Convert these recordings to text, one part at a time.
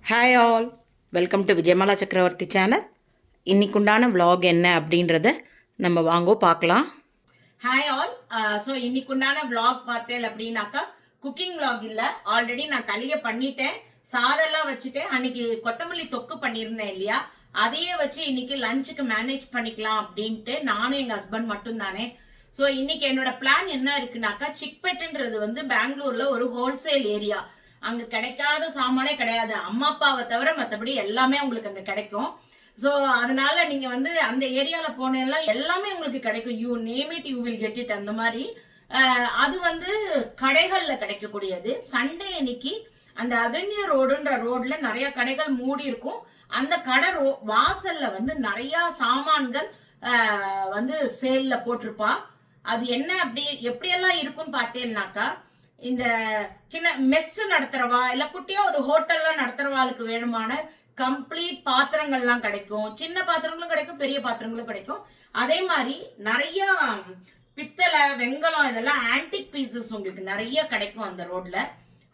Hi all, welcome to Vijayamala சக்கரவர்த்தி channel. இன்னைக்குண்டான vlog என்ன அப்படின்றத நம்ம வாங்கோ பார்க்கலாம். Hi all. ஸோ இன்னைக்குண்டான விலாக் பார்த்தேன் அப்படின்னாக்கா குக்கிங் விலாக் இல்லை. ஆல்ரெடி நான் தலையை பண்ணிட்டேன், சாதெல்லாம் வச்சுட்டேன். அன்னைக்கு கொத்தமல்லி தொக்கு பண்ணியிருந்தேன் இல்லையா, அதையே வச்சு இன்னைக்கு லஞ்சுக்கு மேனேஜ் பண்ணிக்கலாம் அப்படின்ட்டு நானும் எங்கள் ஹஸ்பண்ட் மட்டும்தானே. ஸோ இன்னைக்கு என்னோட பிளான் என்ன இருக்குனாக்கா, சிக்பெட்டுன்றது வந்து பெங்களூர்ல ஒரு ஹோல்சேல் ஏரியா. அங்க கிடைக்காத சாமானே கிடையாது, அம்மா அப்பாவை தவிர மற்றபடி எல்லாமே உங்களுக்கு அங்க கிடைக்கும். ஸோ அதனால நீங்க வந்து அந்த ஏரியால போனேன்னா எல்லாமே உங்களுக்கு கிடைக்கும். You name it you will get it. அந்த மாதிரி அது வந்து கடைகள்ல கிடைக்கக்கூடியது. சண்டே அன்னைக்கு அந்த அவென்யூ ரோடுன்ற ரோட்ல நிறைய கடைகள் மூடி இருக்கும். அந்த கடை வாசல்ல வந்து நிறைய சாமான்கள் வந்து சேல்ல போட்டிருப்பா. அது என்ன அப்படி எப்படியெல்லாம் இருக்கும்னு பார்த்தேன்னாக்கா, இந்த சின்ன மெஸ் நடத்துறவா இல்ல குட்டியா ஒரு ஹோட்டல்லாம் நடத்துறவாளுக்கு வேணுமான கம்ப்ளீட் பாத்திரங்கள்லாம் கிடைக்கும். சின்ன பாத்திரங்களும் கிடைக்கும், பெரிய பாத்திரங்களும் கிடைக்கும். அதே மாதிரி நிறைய பித்தளை, வெங்கலம், இதெல்லாம் ஆன்டிக் பீசஸ் உங்களுக்கு நிறைய கிடைக்கும் அந்த ரோட்ல.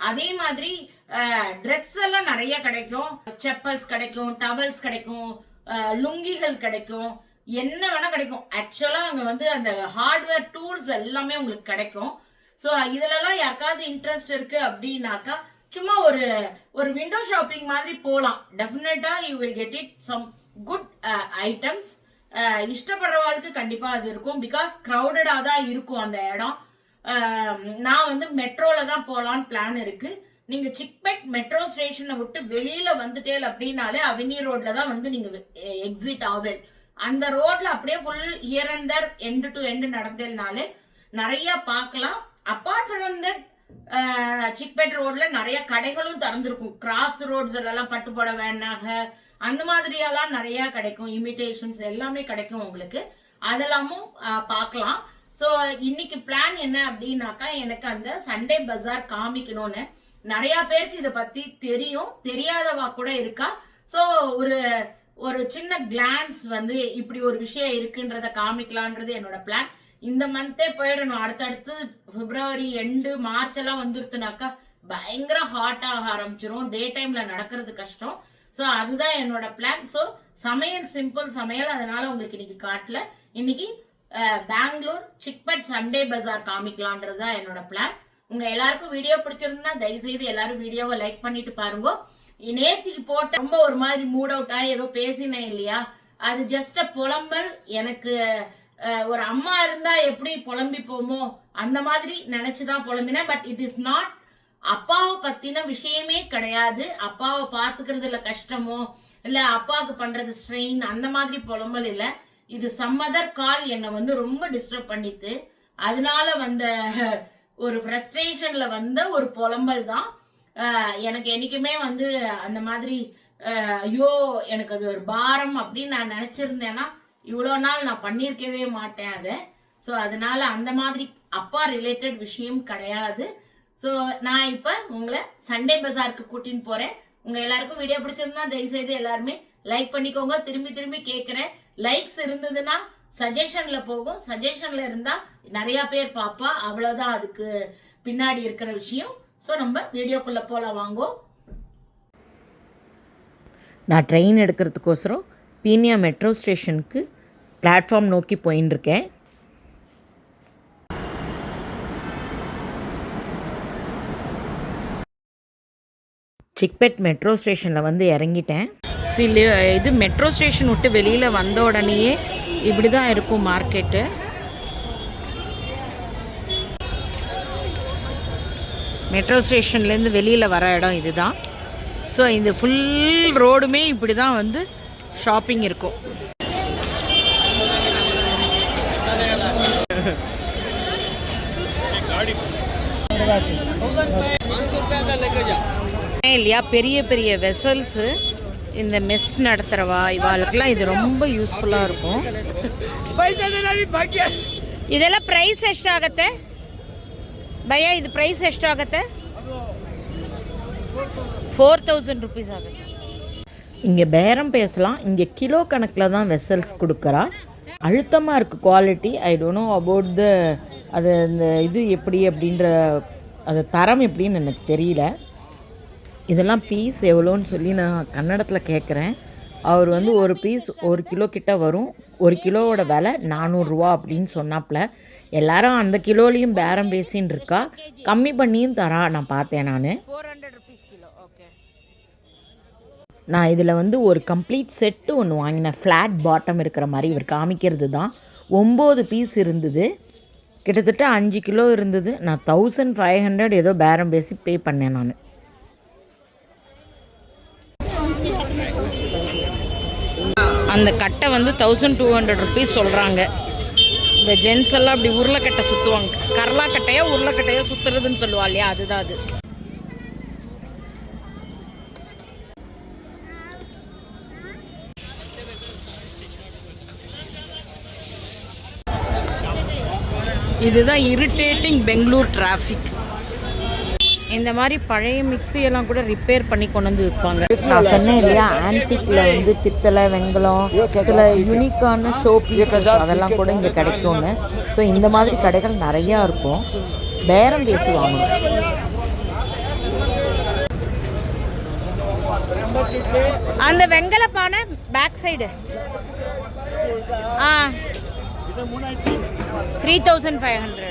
அதே மாதிரி ட்ரெஸ் எல்லாம் நிறைய கிடைக்கும். செப்பல்ஸ் கிடைக்கும், டவல்ஸ் கிடைக்கும், லுங்கிகள் கிடைக்கும், என்ன வேணா கிடைக்கும். ஆக்சுவலா அங்க வந்து அந்த ஹார்ட்வேர் டூல்ஸ் எல்லாமே உங்களுக்கு கிடைக்கும். ஸோ இதுலலாம் யாருக்காவது இன்ட்ரெஸ்ட் இருக்கு அப்படின்னாக்கா சும்மா ஒரு ஒரு விண்டோ ஷாப்பிங் மாதிரி போகலாம். டெஃபினட்டா you will get it some good items. இஷ்டப்படுறவாளுக்கு கண்டிப்பா அது இருக்கும். பிகாஸ் க்ரௌடடா தான் இருக்கும் அந்த இடம். நான் வந்து மெட்ரோல தான் போகலான்னு பிளான் இருக்கு. நீங்க சிக்பெட் மெட்ரோ ஸ்டேஷனை விட்டு வெளியில வந்துட்டேல் அப்படின்னாலே அவென்யூ ரோட்ல தான் வந்து நீங்க எக்ஸிட் ஆவேல். அந்த ரோட்ல அப்படியே full here and there end to end நடந்தேல்னாலே நிறைய பார்க்கலாம். அப்பார்ட் ஃப்ரம் தட் சிக்பெட் ரோட்ல நிறைய கடைகளும் திறந்திருக்கும். கிராஸ் ரோட்ஸ் எல்லாம் பட்டு போட வேணாக அந்த மாதிரியெல்லாம் நிறைய கிடைக்கும். இமிடேஷன்ஸ் எல்லாமே கிடைக்கும் உங்களுக்கு. அதெல்லாமும் பார்க்கலாம். ஸோ இன்னைக்கு பிளான் என்ன அப்படின்னாக்கா, எனக்கு அந்த சண்டே பஜார் காமிக்கணும்னு. நிறைய பேருக்கு இதை பத்தி தெரியும், தெரியாதவா கூட இருக்கா. ஸோ ஒரு ஒரு சின்ன கிளான்ஸ் வந்து இப்படி ஒரு விஷயம் இருக்குன்றத காமிக்கலான்றது என்னோட பிளான். இந்த மந்தே போயிடணும். அடுத்தடுத்து பிப்ரவரி எண்டு மார்ச் எல்லாம் வந்துருத்துனாக்கா பயங்கர ஹாட் ஆக ஆரம்பிச்சிரும். டே டைம்ல நடக்கிறது கஷ்டம். ஸோ அதுதான் என்னோட பிளான். ஸோ சமையல் சிம்பிள் சமையல், அதனால உங்களுக்கு இன்னைக்கு காட்டல. இன்னைக்கு பெங்களூர் சிக்பெட் சண்டே பஜார் காமிக்கலான்றது தான் என்னோட பிளான். உங்க எல்லாருக்கும் வீடியோ பிடிச்சிருந்தா தயவு செய்து எல்லாரும் வீடியோவை லைக் பண்ணிட்டு பாருங்க. நேத்திக்கு போட்ட ரொம்ப ஒரு மாதிரி மூட் அவுட் ஆகி ஏதோ பேசினேன் இல்லையா, அது ஜஸ்ட் புலம்பல். எனக்கு ஒரு அம்மா இருந்தா எப்படி புலம்பிப்போமோ அந்த மாதிரி நினைச்சுதான் புலம்பினேன். But it is not. அப்பாவை பத்தின விஷயமே கிடையாது. அப்பாவை பாத்துக்கிறதுல கஷ்டமோ இல்ல அப்பாவுக்கு பண்றது ஸ்ட்ரெயின் அந்த மாதிரி புலம்பல் இல்ல. இது சம்மதர் கால் என்னை வந்து ரொம்ப டிஸ்டர்ப் பண்ணிட்டு அதனால வந்த ஒரு ஃப்ரஸ்ட்ரேஷன்ல வந்த ஒரு புலம்பல் தான். எனக்கு என்னைக்குமே வந்து அந்த மாதிரி ஐயோ எனக்கு அது ஒரு பாரம் அப்படின்னு நான் நினைச்சிருந்தேன்னா இவ்வளோ நாள் நான் பண்ணியிருக்கவே மாட்டேன் அதை. ஸோ அதனால அந்த மாதிரி அப்பா ரிலேட்டட் விஷயம் கிடையாது. ஸோ நான் இப்போ உங்களை சண்டே பஜாருக்கு கூட்டின்னு போறேன். உங்க எல்லாருக்கும் வீடியோ பிடிச்சிருந்தா தயவுசெய்து எல்லாருமே லைக் பண்ணிக்கோங்க. திரும்பி திரும்பி கேட்குறேன், லைக்ஸ் இருந்ததுன்னா சஜஷன்ல போகும். சஜஷன்ல இருந்தா நிறைய பேர் பாப்பா, அவ்வளோதான் அதுக்கு பின்னாடி இருக்கிற விஷயம். ஸோ நம்ம வீடியோக்குள்ள போல வாங்கோ. நான் ட்ரெயின் எடுக்கிறதுக்கோசரம் பீனியா மெட்ரோ ஸ்டேஷனுக்கு பிளாட்ஃபார்ம் நோக்கி போயின்னு இருக்கேன். சிக்பெட் மெட்ரோ ஸ்டேஷனில் வந்து இறங்கிட்டேன். இது மெட்ரோ ஸ்டேஷன் விட்டு வெளியில் வந்த உடனேயே இப்படி தான் இருக்கும் மார்க்கெட்டு. மெட்ரோ ஸ்டேஷன்லேருந்து வெளியில் வர இடம் இதுதான். ஸோ இந்த ஃபுல் ரோடுமே இப்படி தான் வந்து ஷாப்பிங் இருக்கும். இல்லையா, பெரிய பெரிய வெசல்ஸு இந்த மெஸ் நடத்துகிறவா இவாளுக்கெல்லாம் இது ரொம்ப யூஸ்ஃபுல்லாக இருக்கும். ಇದೆಲ್ಲ ಪ್ರೈಸ್ ಎಷ್ಟಾಗತ್ತೆ ಭಯ್ಯ? ಇದು ಪ್ರೈಸ್ ಎಷ್ಟಾಗತ್ತೆ? 4000 ருபீஸ் ஆகுது. இங்கே பேரம் பேசலாம். இங்கே கிலோ கணக்கில் தான் வெசல்ஸ் கொடுக்குறா. அழுத்தமாக இருக்குது quality. I don't know about the அது அந்த இது எப்படி அப்படின்ற அது தரம் எப்படின்னு எனக்கு தெரியல. இதெல்லாம் பீஸ் எவ்வளோன்னு சொல்லி நான் கன்னடத்தில் கேட்குறேன். அவர் வந்து ஒரு பீஸ் 1 கிலோ கிட்ட வரும். 1 கிலோவோட விலை 400 அப்படின்னு சொன்னாப்புல. எல்லாரும் அந்த கிலோலையும் பேரம் பேசின்னு இருக்கா. கம்மி பண்ணியும் தரா நான் பார்த்தேன் நான். 400 rupees kilo. Okay. நான் இதில் வந்து ஒரு கம்ப்ளீட் செட்டு ஒன்று வாங்கினேன். ஃப்ளாட் பாட்டம் இருக்கிற மாதிரி இவர் காமிக்கிறது தான். 9 பீஸ் இருந்தது. கிட்டத்தட்ட 5 கிலோ இருந்தது. நான் 1500 ஏதோ பேரம் பேசி பே பண்ணேன் நான். அந்த கட்டை வந்து 1200 ருபீஸ் சொல்கிறாங்க. இந்த ஜென்ஸ் எல்லாம் அப்படி உருளைக்கட்டை சுற்றுவாங்க. கரலாக்கட்டையோ உருளைக்கட்டையோ சுற்றுறதுன்னு சொல்லுவா இல்லையா, அதுதான் அது. இதுதான் இரிட்டேட்டிங் பெங்களூர் டிராஃபிக். இந்த மாதிரி பழைய மிக்சியெல்லாம் கூட ரிப்பேர் பண்ணி கொண்டு வந்து விற்பாங்க. நான் சொன்னேன் இல்லையா, ஆன்டிக்கில் வந்து பித்தளை, வெங்கலம், சில யூனிக்கான ஷோ பீசஸ் அதெல்லாம் கூட இங்கே கிடைக்கும்னு. ஸோ இந்த மாதிரி கடைகள் நிறையா இருக்கும். பேரம் பேசி வாங்கணும். அந்த வெங்கல பானை பேக் சைடு 3500.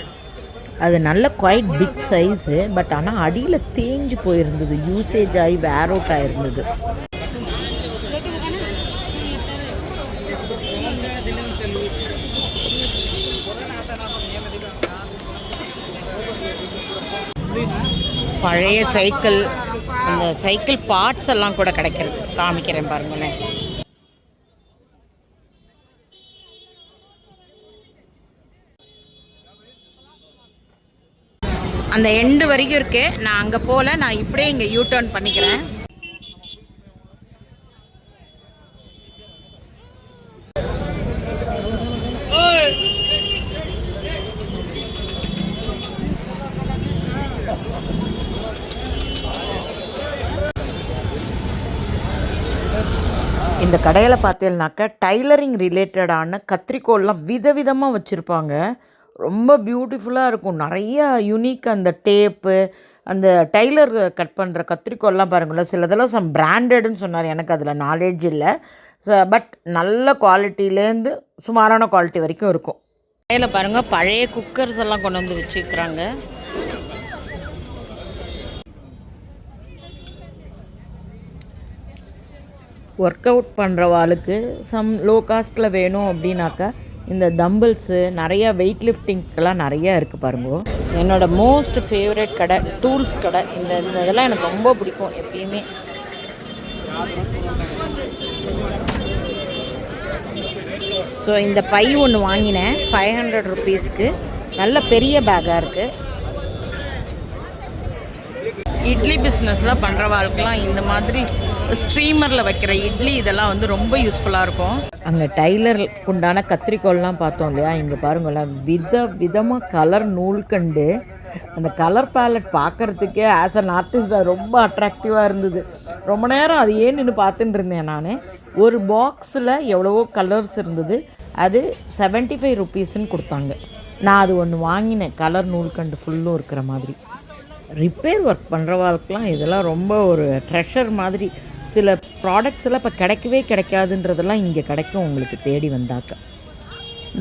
அது நல்ல குவைட் பிக் சைஸு. பட் ஆனால் அடியில் தேஞ்சு போயிருந்தது. யூசேஜ் ஆகி வேர் அவுட் ஆகிருந்தது. பழைய சைக்கிள், அந்த சைக்கிள் பார்ட்ஸ் எல்லாம் கூட கிடைக்கிறது. காமிக்கிறேன் பாருங்களேன். அந்த எண்டு வரைக்கும் இருக்கு. நான் அங்கே போல, நான் இப்படியே இங்கே யூ டர்ன் பண்ணிக்கிறேன். இந்த கடையில் பார்த்தீங்கன்னாக்கா டைலரிங் ரிலேட்டடான கத்திரிக்கோல்லாம் விதவிதமாக வச்சுருப்பாங்க. ரொம்ப பியூட்டிஃபுல்லாக இருக்கும். நிறையா யூனிக் அந்த டேப்பு, அந்த டைலர் கட் பண்ணுற கத்திரிக்கோல்லாம் பாருங்களேன். சிலதெல்லாம் சம் பிராண்டட்னு சொன்னார். எனக்கு அதில் நாலேஜ் இல்லை. பட் நல்ல குவாலிட்டிலேருந்து சுமாரான குவாலிட்டி வரைக்கும் இருக்கும். கடையில் பாருங்கள், பழைய குக்கர்ஸ் எல்லாம் கொண்டு வந்து வச்சுக்கிறாங்க. ஒர்க் அவுட் பண்ணுறவாளுக்கு சம் லோ காஸ்ட்டில் வேணும் அப்படின்னாக்கா இந்த தம்பிள்ஸு, நிறையா வெயிட் லிஃப்டிங்க்கெல்லாம் நிறையா இருக்குது பாருங்க. என்னோடய மோஸ்ட் ஃபேவரட் கடை டூல்ஸ் கடை. இந்த இதெல்லாம் எனக்கு ரொம்ப பிடிக்கும் எப்பயுமே. ஸோ இந்த பை ஒன்று வாங்கினேன் 500 ருபீஸ்க்கு. நல்ல பெரிய பேக்காக இருக்குது. இட்லி பிஸ்னஸ்லாம் பண்ணுறவாளுக்கெல்லாம் இந்த மாதிரி ஸ்ட்ரீமரில் வைக்கிற இட்லி இதெல்லாம் வந்து ரொம்ப யூஸ்ஃபுல்லாக இருக்கும். அங்கே டைலருக்கு உண்டான கத்திரிக்கோல்லாம் பார்த்தோம் இல்லையா, இங்கே பாருங்களேன் விதமாக கலர் நூல்கண்டு. அந்த கலர் பேலட் பார்க்குறதுக்கே ஆஸ் அன் ஆர்டிஸ்டாக ரொம்ப அட்ராக்டிவாக இருந்தது. ரொம்ப நேரம் அது ஏன்னு பார்த்துட்டு இருந்தேன் நான். ஒரு பாக்ஸில் எவ்வளவோ கலர்ஸ் இருந்தது. அது 75 ருபீஸ்ன்னு கொடுத்தாங்க. நான் அது ஒன்று வாங்கினேன், கலர் நூல்கண்டு ஃபுல்லும் இருக்கிற மாதிரி. ரிப்பேர் ஒர்க் பண்ணுறவாளுக்கெலாம் இதெல்லாம் ரொம்ப ஒரு ட்ரெஷர் மாதிரி. சில ப்ராடக்ட்ஸ் எல்லாம் இப்போ கிடைக்கவே கிடைக்காதுன்றதெல்லாம் இங்கே கிடைக்கும் உங்களுக்கு தேடி வந்தாக்க.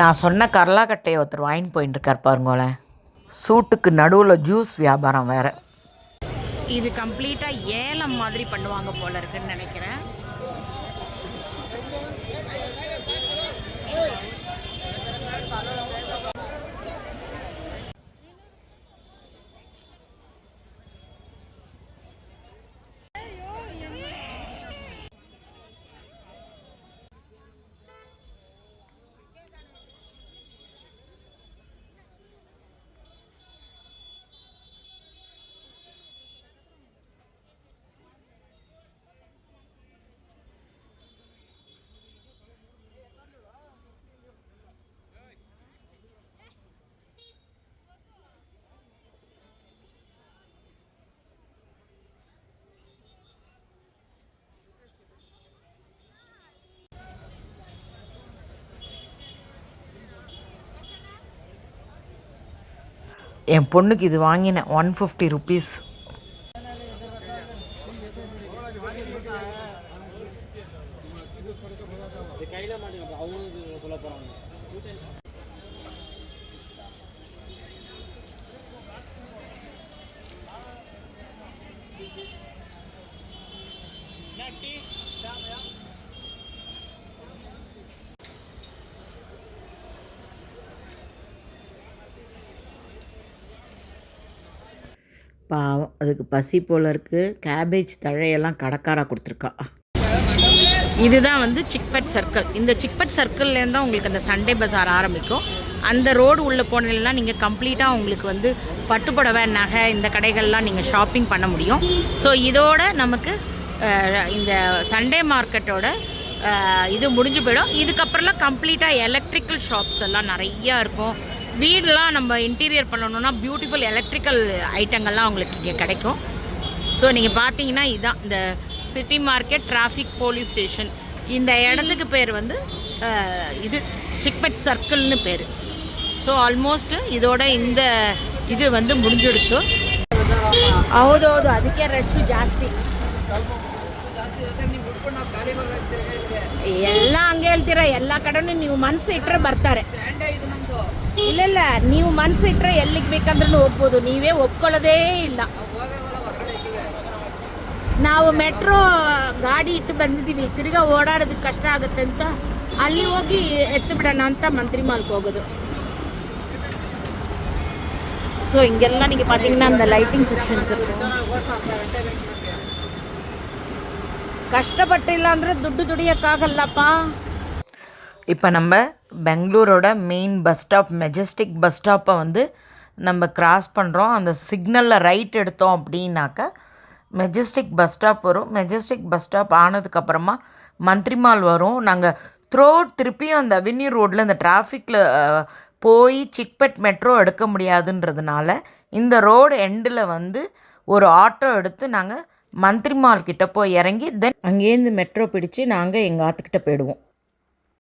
நான் சொன்ன கரலாக்கட்டையை ஒருத்தர் வாங்கிட்டு போயின்னு இருக்கார் பாருங்களேன். சூட்டுக்கு நடுவில் ஜூஸ் வியாபாரம் வேறு. இது கம்ப்ளீட்டாக ஏலம் மாதிரி பண்ணுவாங்க போல இருக்குன்னு நினைக்கிறேன். என் பொண்ணுக்கு இது வாங்கினேன் 150 ருபீஸ். கையில் மாட்டேங்க அவங்களுக்கு சொல்ல போகிறாங்க. பாவம், அதுக்கு பசி போல் இருக்குது. கேபேஜ் தழையெல்லாம் கடைக்காரா கொடுத்துருக்கா. இதுதான் வந்து சிக்பட் சர்க்கிள். இந்த சிக்பட் சர்க்கிள்லேருந்து தான் உங்களுக்கு அந்த சண்டே பஜார் ஆரம்பிக்கும். அந்த ரோடு உள்ளே போனீங்கன்னா நீங்கள் கம்ப்ளீட்டாக உங்களுக்கு வந்து பட்டுப்புடவை, நகை, இந்த கடைகள்லாம் நீங்கள் ஷாப்பிங் பண்ண முடியும். ஸோ இதோட நமக்கு இந்த சண்டே மார்க்கெட்டோட இது முடிஞ்சு போயிடும். இதுக்கப்புறம்லாம் கம்ப்ளீட்டாக எலக்ட்ரிக்கல் ஷாப்ஸ் எல்லாம் நிறையா இருக்கும். வீடெலாம் நம்ம இன்டீரியர் பண்ணணுன்னா பியூட்டிஃபுல் எலக்ட்ரிக்கல் ஐட்டங்கள்லாம் உங்களுக்கு இங்கே கிடைக்கும். ஸோ நீங்கள் பார்த்தீங்கன்னா இதுதான் இந்த city market traffic police station. இந்த இடத்துக்கு பேர் வந்து இது சிக்பட் சர்க்கிள்னு பேர். ஸோ ಆಲ್ಮೋಸ್ಟ್ இதோட இந்த ಇದು வந்து ಮುಗಿದಿಡ್ತು. ಹೌದೌದು, ಅದಕ್ಕೆ ರಶ್ ಜಾಸ್ತಿ. ಎಲ್ಲ ಹಂಗೆ ಹೇಳ್ತೀರ, ಎಲ್ಲ ಕಡೆನೂ ನೀವು ಮನಸ್ಸು ಇಟ್ಟರೆ ಬರ್ತಾರೆ. ಇಲ್ಲ ನೀವು ಮನಸ್ಸು ಇಟ್ಟರೆ ಎಲ್ಲಿಗೆ ಬೇಕಂದ್ರೂ ಹೋಗ್ಬೋದು. ನೀವೇ ಒಪ್ಕೊಳ್ಳೋದೇ ಇಲ್ಲ. ನಾವು ಮೆಟ್ರೋ ಗಾಡಿ ಇಟ್ಟು ಬಂದಿದ್ದೀವಿ, ತಿರ್ಗಾ ಓಡಾಡೋದಕ್ಕೆ ಕಷ್ಟ ಆಗುತ್ತೆ ಅಂತ ಅಲ್ಲಿ ಹೋಗಿ ಎತ್ತು ಬಿಡೋಣ ಅಂತ ಮಂತ್ರಿ ಮಾಲ್ಗೆ ಹೋಗೋದು. ஸோ இங்கெல்லாம் நீங்கள் பார்த்தீங்கன்னா அந்த லைட்டிங் செக்ஷன்ஸ் இருக்கும். கஷ்டப்பட்டு இல்லாந்திர துட்டு துடியக்காகல்லப்பா. இப்போ நம்ம பெங்களூரோட main bus stop Majestic bus ஸ்டாப்பை வந்து நம்ம கிராஸ் பண்ணுறோம். அந்த சிக்னலில் ரைட் எடுத்தோம் அப்படின்னாக்கா மெஜஸ்டிக் பஸ் ஸ்டாப் வரும். மெஜஸ்டிக் பஸ் ஸ்டாப் ஆனதுக்கப்புறமா மந்த்ரி மால் வரும். நாங்கள் திருப்பியும் அந்த அவென்யூ ரோட்டில் இந்த டிராஃபிக்கில் போய் சிக்பட் மெட்ரோ எடுக்க முடியாதுன்றதுனால இந்த ரோடு எண்டில் வந்து ஒரு ஆட்டோ எடுத்து நாங்கள் மந்த்ரி மால் கிட்டே போய் இறங்கி தென் அங்கேருந்து மெட்ரோ பிடிச்சி நாங்கள் எங்கள் ஆற்றுக்கிட்ட போயிடுவோம்.